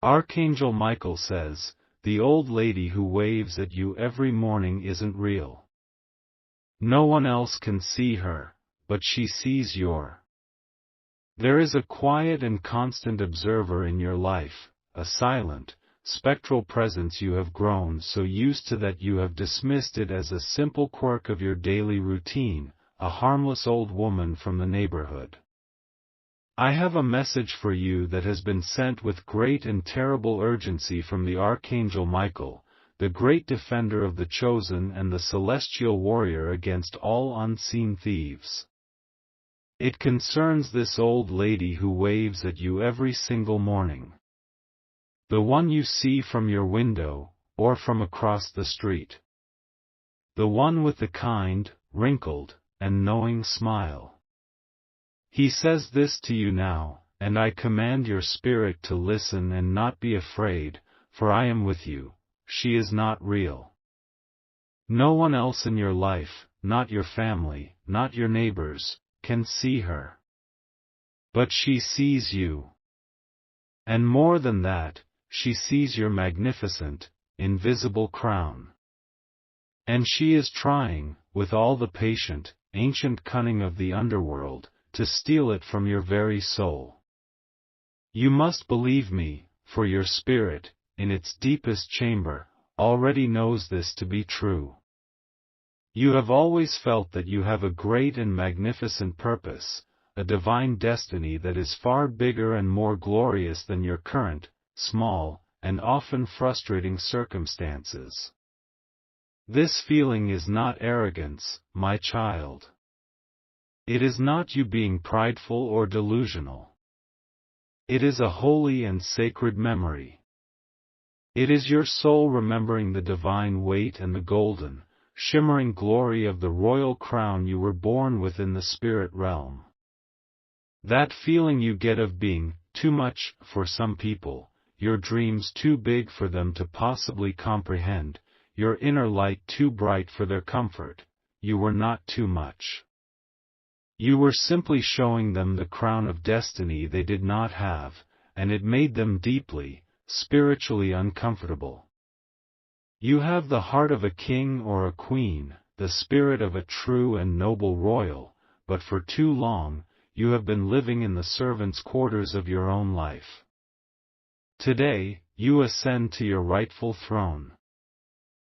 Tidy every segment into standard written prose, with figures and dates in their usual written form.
Archangel Michael says, the old lady who waves at you every morning isn't real. No one else can see her, but she sees your. There is a quiet and constant observer in your life, a silent, spectral presence you have grown so used to that you have dismissed it as a simple quirk of your daily routine, a harmless old woman from the neighborhood. I have a message for you that has been sent with great and terrible urgency from the Archangel Michael, the great defender of the chosen and the celestial warrior against all unseen thieves. It concerns this old lady who waves at you every single morning. The one you see from your window, or from across the street. The one with the kind, wrinkled, and knowing smile. He says this to you now, and I command your spirit to listen and not be afraid, for I am with you. She is not real. No one else in your life, not your family, not your neighbors, can see her. But she sees you. And more than that, she sees your magnificent, invisible crown. And she is trying, with all the patient, ancient cunning of the underworld, to steal it from your very soul. You must believe me, for your spirit, in its deepest chamber, already knows this to be true. You have always felt that you have a great and magnificent purpose, a divine destiny that is far bigger and more glorious than your current, small, and often frustrating circumstances. This feeling is not arrogance, my child. It is not you being prideful or delusional. It is a holy and sacred memory. It is your soul remembering the divine weight and the golden, shimmering glory of the royal crown you were born with in the spirit realm. That feeling you get of being too much for some people, your dreams too big for them to possibly comprehend, your inner light too bright for their comfort, you were not too much. You were simply showing them the crown of destiny they did not have, and it made them deeply, spiritually uncomfortable. You have the heart of a king or a queen, the spirit of a true and noble royal, but for too long, you have been living in the servants' quarters of your own life. Today, you ascend to your rightful throne.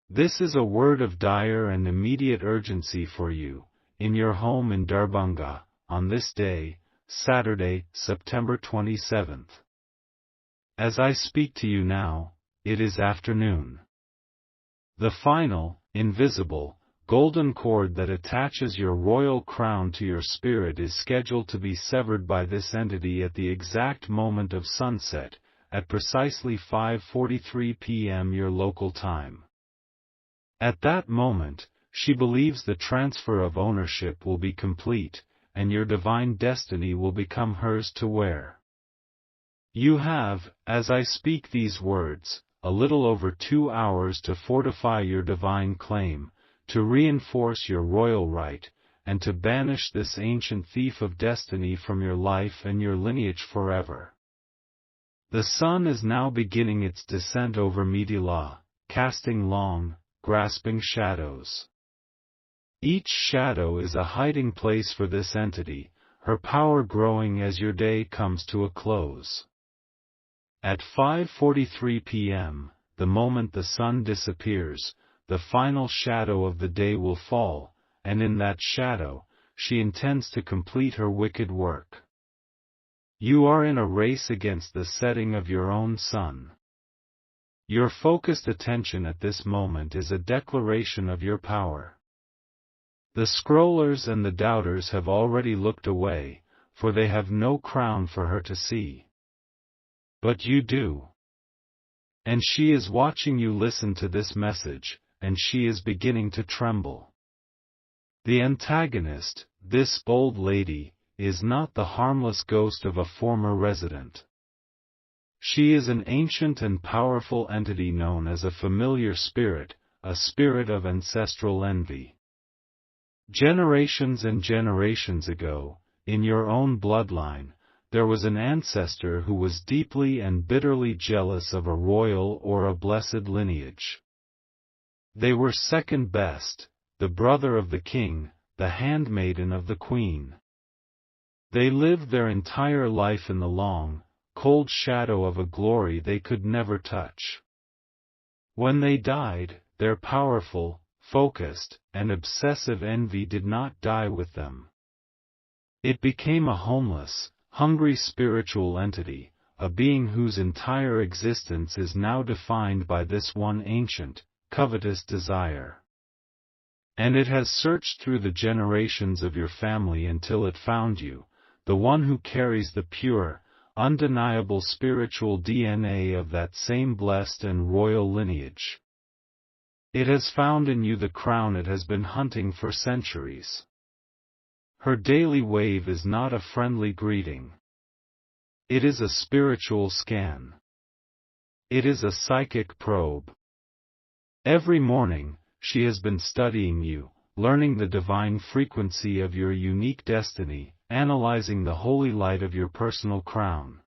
This is a word of dire and immediate urgency for you, in your home in Darbhanga, on this day, Saturday, September 27th. As I speak to you now, it is afternoon. The final, invisible, golden cord that attaches your royal crown to your spirit is scheduled to be severed by this entity at the exact moment of sunset, at precisely 5:43 p.m. your local time. At that moment, she believes the transfer of ownership will be complete, and your divine destiny will become hers to wear. You have, as I speak these words, a little over 2 hours to fortify your divine claim, to reinforce your royal right, and to banish this ancient thief of destiny from your life and your lineage forever. The sun is now beginning its descent over Mithila, casting long, grasping shadows. Each shadow is a hiding place for this entity, her power growing as your day comes to a close. At 5:43 p.m., the moment the sun disappears, the final shadow of the day will fall, and in that shadow, she intends to complete her wicked work. You are in a race against the setting of your own sun. Your focused attention at this moment is a declaration of your power. The scrollers and the doubters have already looked away, for they have no crown for her to see. But you do. And she is watching you listen to this message, and she is beginning to tremble. The antagonist, this bold lady, is not the harmless ghost of a former resident. She is an ancient and powerful entity known as a familiar spirit, a spirit of ancestral envy. Generations and generations ago, in your own bloodline, there was an ancestor who was deeply and bitterly jealous of a royal or a blessed lineage. They were second best, the brother of the king, the handmaiden of the queen. They lived their entire life in the long, cold shadow of a glory they could never touch. When they died, their powerful, focused, and obsessive envy did not die with them. It became a homeless, hungry spiritual entity, a being whose entire existence is now defined by this one ancient, covetous desire. And it has searched through the generations of your family until it found you, the one who carries the pure, undeniable spiritual DNA of that same blessed and royal lineage. It has found in you the crown it has been hunting for centuries. Her daily wave is not a friendly greeting. It is a spiritual scan. It is a psychic probe. Every morning, she has been studying you, learning the divine frequency of your unique destiny, analyzing the holy light of your personal crown.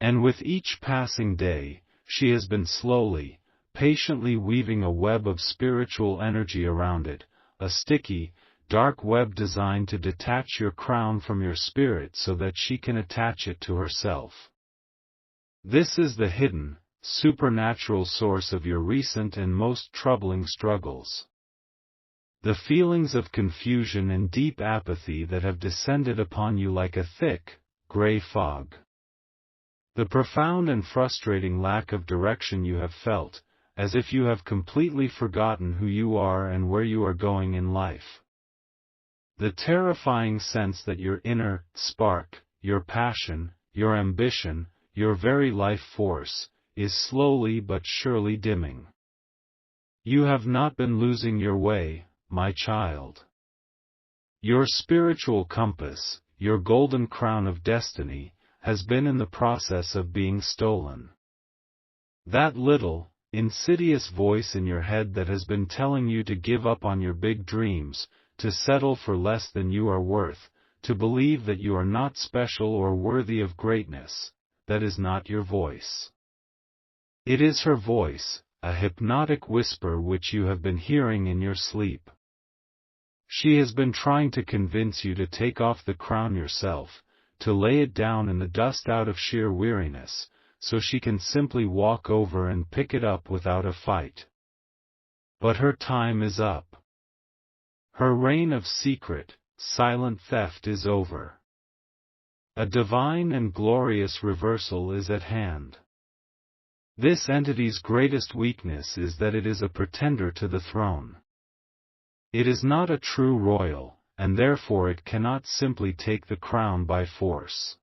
And with each passing day, she has been slowly, patiently weaving a web of spiritual energy around it, a sticky, dark web designed to detach your crown from your spirit so that she can attach it to herself. This is the hidden, supernatural source of your recent and most troubling struggles. The feelings of confusion and deep apathy that have descended upon you like a thick, gray fog. The profound and frustrating lack of direction you have felt, as if you have completely forgotten who you are and where you are going in life. The terrifying sense that your inner spark, your passion, your ambition, your very life force, is slowly but surely dimming. You have not been losing your way, my child. Your spiritual compass, your golden crown of destiny, has been in the process of being stolen. That little, insidious voice in your head that has been telling you to give up on your big dreams, to settle for less than you are worth, to believe that you are not special or worthy of greatness, that is not your voice. It is her voice, a hypnotic whisper which you have been hearing in your sleep. She has been trying to convince you to take off the crown yourself, to lay it down in the dust out of sheer weariness, so she can simply walk over and pick it up without a fight. But her time is up. Her reign of secret, silent theft is over. A divine and glorious reversal is at hand. This entity's greatest weakness is that it is a pretender to the throne. It is not a true royal, and therefore it cannot simply take the crown by force.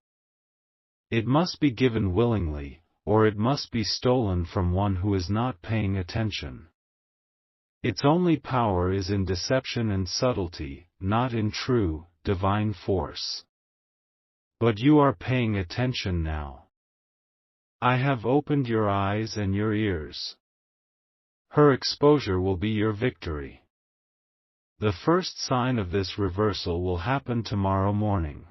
It must be given willingly, or it must be stolen from one who is not paying attention. Its only power is in deception and subtlety, not in true, divine force. But you are paying attention now. I have opened your eyes and your ears. Her exposure will be your victory. The first sign of this reversal will happen tomorrow morning.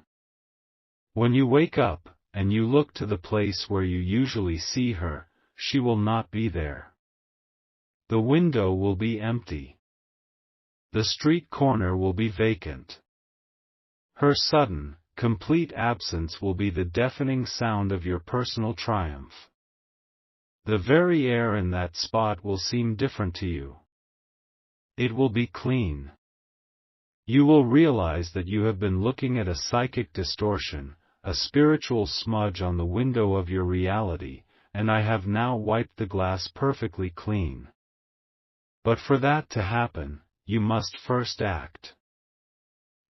When you wake up, and you look to the place where you usually see her, she will not be there. The window will be empty. The street corner will be vacant. Her sudden, complete absence will be the deafening sound of your personal triumph. The very air in that spot will seem different to you. It will be clean. You will realize that you have been looking at a psychic distortion, a spiritual smudge on the window of your reality, and I have now wiped the glass perfectly clean. But for that to happen, you must first act.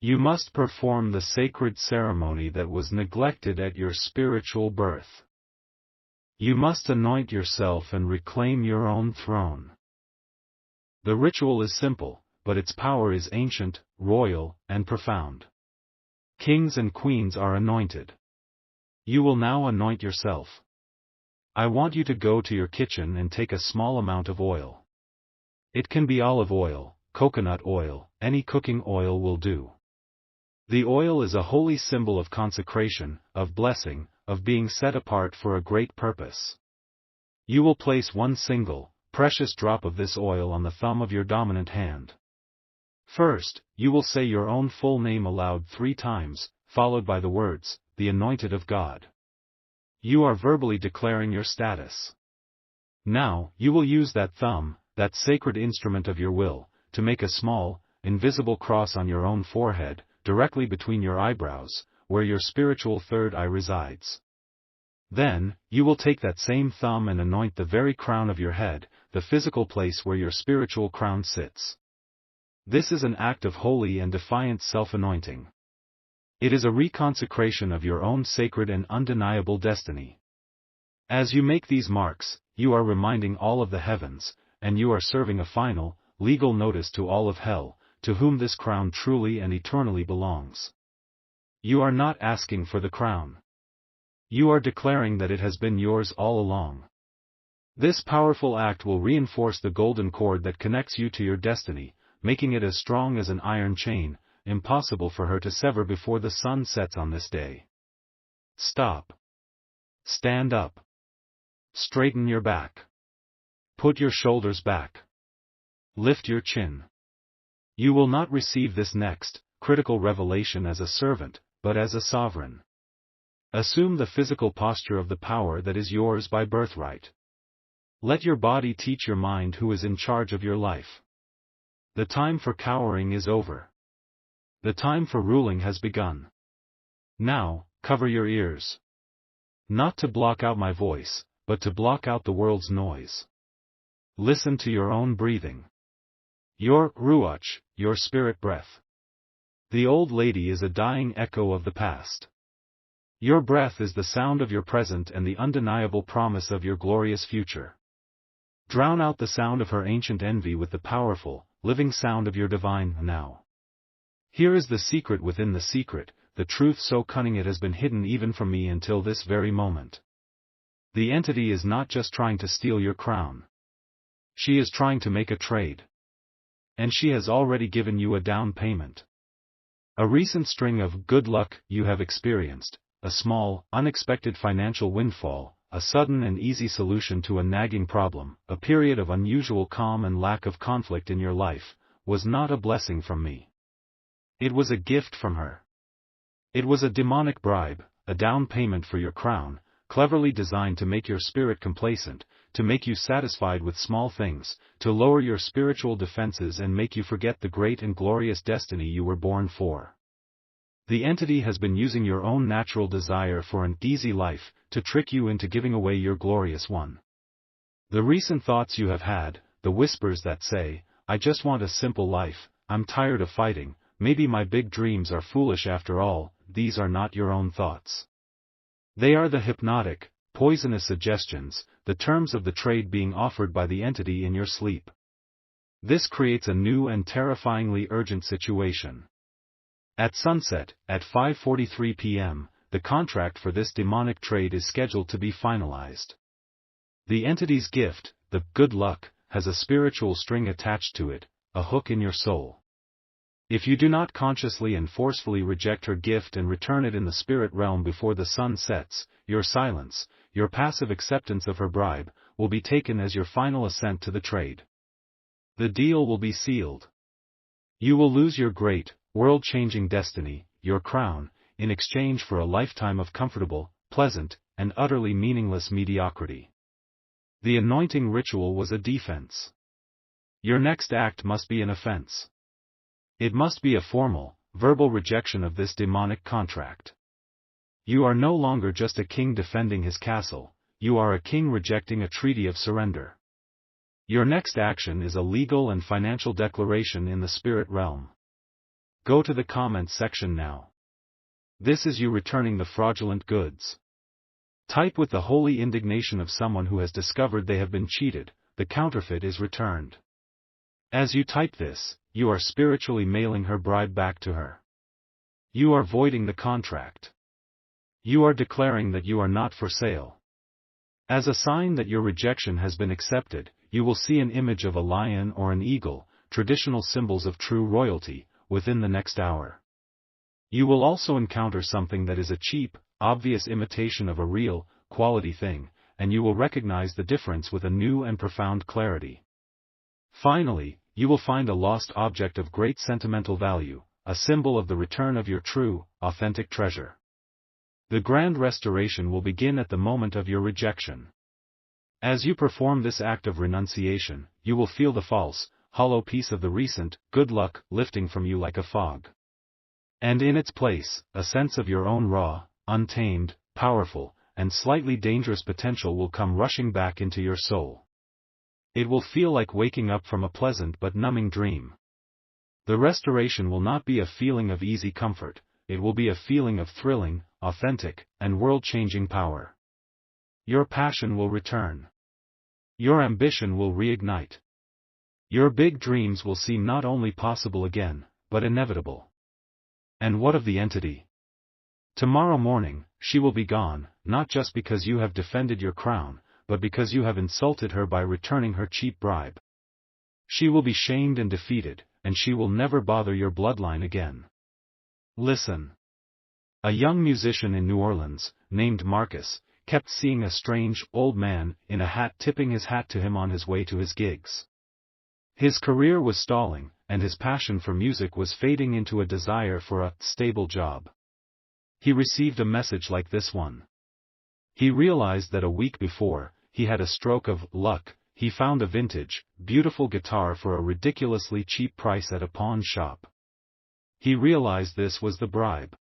You must perform the sacred ceremony that was neglected at your spiritual birth. You must anoint yourself and reclaim your own throne. The ritual is simple, but its power is ancient, royal, and profound. Kings and queens are anointed. You will now anoint yourself. I want you to go to your kitchen and take a small amount of oil. It can be olive oil, coconut oil, any cooking oil will do. The oil is a holy symbol of consecration, of blessing, of being set apart for a great purpose. You will place one single, precious drop of this oil on the thumb of your dominant hand. First, you will say your own full name aloud 3 times, followed by the words, "the anointed of God." You are verbally declaring your status. Now, you will use that thumb, that sacred instrument of your will, to make a small, invisible cross on your own forehead, directly between your eyebrows, where your spiritual third eye resides. Then, you will take that same thumb and anoint the very crown of your head, the physical place where your spiritual crown sits. This is an act of holy and defiant self-anointing. It is a reconsecration of your own sacred and undeniable destiny. As you make these marks, you are reminding all of the heavens, and you are serving a final, legal notice to all of hell, to whom this crown truly and eternally belongs. You are not asking for the crown. You are declaring that it has been yours all along. This powerful act will reinforce the golden cord that connects you to your destiny, making it as strong as an iron chain, impossible for her to sever before the sun sets on this day. Stop. Stand up. Straighten your back. Put your shoulders back. Lift your chin. You will not receive this next, critical revelation as a servant, but as a sovereign. Assume the physical posture of the power that is yours by birthright. Let your body teach your mind who is in charge of your life. The time for cowering is over. The time for ruling has begun. Now, cover your ears. Not to block out my voice, but to block out the world's noise. Listen to your own breathing. Your ruach, your spirit breath. The old lady is a dying echo of the past. Your breath is the sound of your present and the undeniable promise of your glorious future. Drown out the sound of her ancient envy with the powerful, living sound of your divine now. Here is the secret within the secret, the truth so cunning it has been hidden even from me until this very moment. The entity is not just trying to steal your crown. She is trying to make a trade. And she has already given you a down payment. A recent string of good luck you have experienced, a small, unexpected financial windfall, a sudden and easy solution to a nagging problem, a period of unusual calm and lack of conflict in your life, was not a blessing from me. It was a gift from her. It was a demonic bribe, a down payment for your crown, cleverly designed to make your spirit complacent, to make you satisfied with small things, to lower your spiritual defenses and make you forget the great and glorious destiny you were born for. The entity has been using your own natural desire for an easy life, to trick you into giving away your glorious one. The recent thoughts you have had, the whispers that say, "I just want a simple life, I'm tired of fighting, maybe my big dreams are foolish after all," these are not your own thoughts. They are the hypnotic, poisonous suggestions, the terms of the trade being offered by the entity in your sleep. This creates a new and terrifyingly urgent situation. At sunset, at 5:43 p.m., the contract for this demonic trade is scheduled to be finalized. The entity's gift, the good luck, has a spiritual string attached to it, a hook in your soul. If you do not consciously and forcefully reject her gift and return it in the spirit realm before the sun sets, your silence, your passive acceptance of her bribe, will be taken as your final assent to the trade. The deal will be sealed. You will lose your great, world-changing destiny, your crown, in exchange for a lifetime of comfortable, pleasant, and utterly meaningless mediocrity. The anointing ritual was a defense. Your next act must be an offense. It must be a formal, verbal rejection of this demonic contract. You are no longer just a king defending his castle, you are a king rejecting a treaty of surrender. Your next action is a legal and financial declaration in the spirit realm. Go to the comments section now. This is you returning the fraudulent goods. Type with the holy indignation of someone who has discovered they have been cheated, the counterfeit is returned. As you type this, you are spiritually mailing her bribe back to her. You are voiding the contract. You are declaring that you are not for sale. As a sign that your rejection has been accepted, you will see an image of a lion or an eagle, traditional symbols of true royalty, within the next hour. You will also encounter something that is a cheap, obvious imitation of a real, quality thing, and you will recognize the difference with a new and profound clarity. Finally, you will find a lost object of great sentimental value, a symbol of the return of your true, authentic treasure. The grand restoration will begin at the moment of your rejection. As you perform this act of renunciation, you will feel the false, hollow piece of the recent good luck lifting from you like a fog. And in its place, a sense of your own raw, untamed, powerful, and slightly dangerous potential will come rushing back into your soul. It will feel like waking up from a pleasant but numbing dream. The restoration will not be a feeling of easy comfort, it will be a feeling of thrilling, authentic, and world-changing power. Your passion will return. Your ambition will reignite. Your big dreams will seem not only possible again, but inevitable. And what of the entity? Tomorrow morning, she will be gone, not just because you have defended your crown, but because you have insulted her by returning her cheap bribe. She will be shamed and defeated, and she will never bother your bloodline again. Listen. A young musician in New Orleans, named Marcus, kept seeing a strange, old man, in a hat tipping his hat to him on his way to his gigs. His career was stalling, and his passion for music was fading into a desire for a stable job. He received a message like this one. He realized that a week before, he had a stroke of luck. He found a vintage, beautiful guitar for a ridiculously cheap price at a pawn shop. He realized this was the bribe.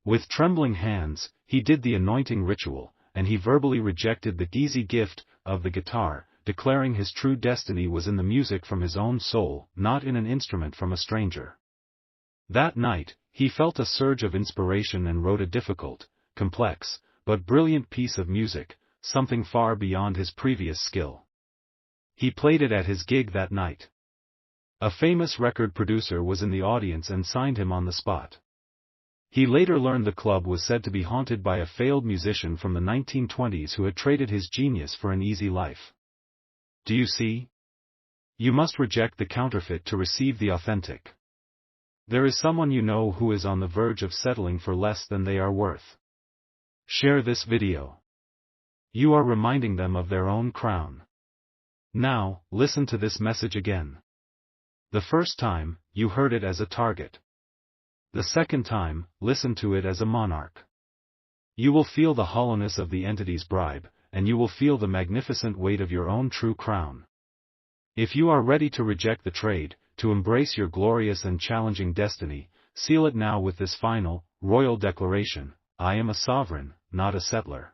With trembling hands, he did the anointing ritual, and he verbally rejected the easy gift of the guitar, declaring his true destiny was in the music from his own soul, not in an instrument from a stranger. That night, he felt a surge of inspiration and wrote a difficult, complex, but brilliant piece of music, something far beyond his previous skill. He played it at his gig that night. A famous record producer was in the audience and signed him on the spot. He later learned the club was said to be haunted by a failed musician from the 1920s who had traded his genius for an easy life. Do you see? You must reject the counterfeit to receive the authentic. There is someone you know who is on the verge of settling for less than they are worth. Share this video. You are reminding them of their own crown. Now, listen to this message again. The first time, you heard it as a target. The second time, listen to it as a monarch. You will feel the hollowness of the entity's bribe, and you will feel the magnificent weight of your own true crown. If you are ready to reject the trade, to embrace your glorious and challenging destiny, seal it now with this final, royal declaration: I am a sovereign, not a settler.